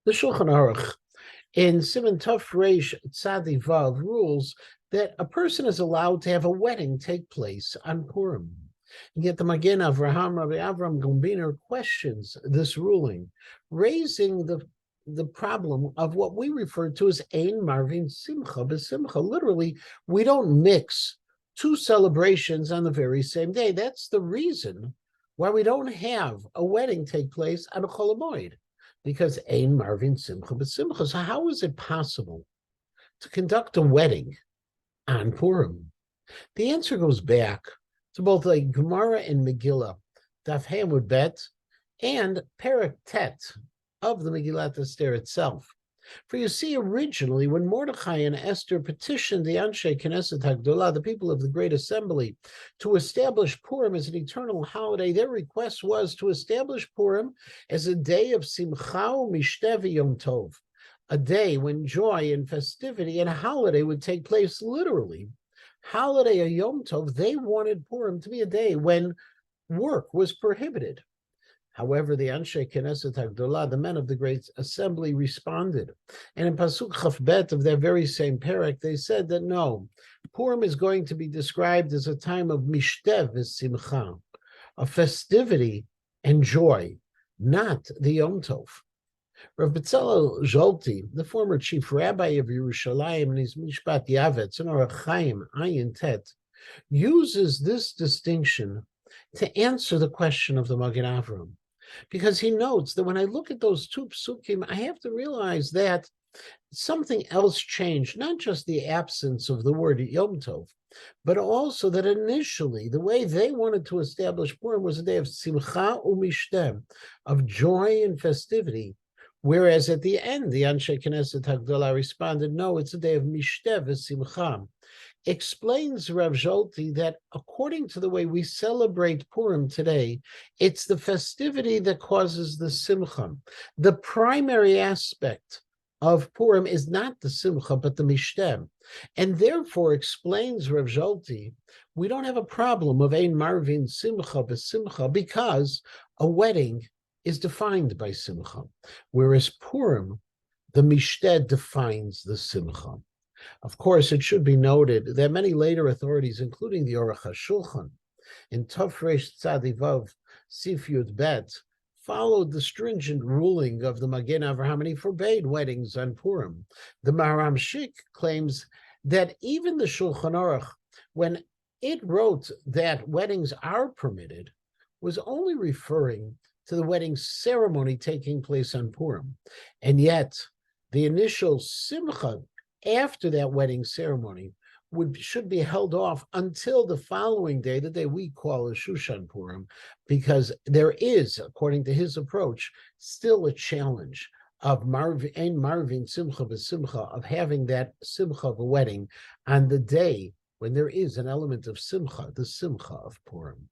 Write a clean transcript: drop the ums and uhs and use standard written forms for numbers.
The Shulchan Aruch in Siman Tov Reish Tzadi Vav rules that a person is allowed to have a wedding take place on Purim. And yet the Magen Avraham, Rabbi Avram Gombiner, questions this ruling, raising the problem of what we refer to as Ein Marvin Simcha B'Simcha. Literally, we don't mix two celebrations on the very same day. That's the reason why we don't have a wedding take place on a Chol HaMoed, because Ein Marvin Simcha B'Simcha. So how is it possible to conduct a wedding on Purim? The answer goes back to both like Gemara and Megillah, Daf Hamud Bet, and Perek Tet of the Megillat Esther itself. For you see, originally, when Mordechai and Esther petitioned the Anshe Knesset HaGdolah, the people of the Great Assembly, to establish Purim as an eternal holiday, their request was to establish Purim as a day of Simcha Mishteh Yom Tov, a day when joy and festivity and holiday would take place. Literally, holiday or Yom Tov, they wanted Purim to be a day when work was prohibited. However, the Anshe Knesset HaGdolah, the men of the Great Assembly, responded. And in Pasuk Chaf Bet of their very same parak, they said that no, Purim is going to be described as a time of Mishteh v'Simcha, a festivity and joy, not the Yom Tov. Rav Betzalel Zolti, the former chief rabbi of Yerushalayim, in his Mishpat Yavetz and Orach Chaim Ayin Tet, uses this distinction to answer the question of the Magen Avram, because he notes that when I look at those two psukim, I have to realize that something else changed, not just the absence of the word Yom Tov, but also that initially the way they wanted to establish Purim was a day of Simcha u'Mishteh, of joy and festivity, whereas at the end, the Anshe Knesset HaGdolah responded, no, it's a day of Mishteh v'Simcha. Explains Rav Zolti that according to the way we celebrate Purim today, it's the festivity that causes the Simcha. The primary aspect of Purim is not the Simcha, but the Mishteh. And therefore, explains Rav Zolti, we don't have a problem of Ein Marvin Simcha B'Simcha because a wedding is defined by Simcha, whereas Purim, the Mishteh defines the Simcha. Of course, it should be noted that many later authorities, including the Aruch HaShulchan, in Tov Reish Tzadi Vav Sif Yud Bet, followed the stringent ruling of the Magen Avraham, and he forbade weddings on Purim. The Maharam Shik claims that even the Shulchan Aruch, when it wrote that weddings are permitted, was only referring to the wedding ceremony taking place on Purim. And yet, the initial Simcha after that wedding ceremony should be held off until the following day, the day we call a Shushan Purim, because there is, according to his approach, still a challenge of Marvin Simcha B'Simcha, of having that Simcha of a wedding on the day when there is an element of Simcha, the Simcha of Purim.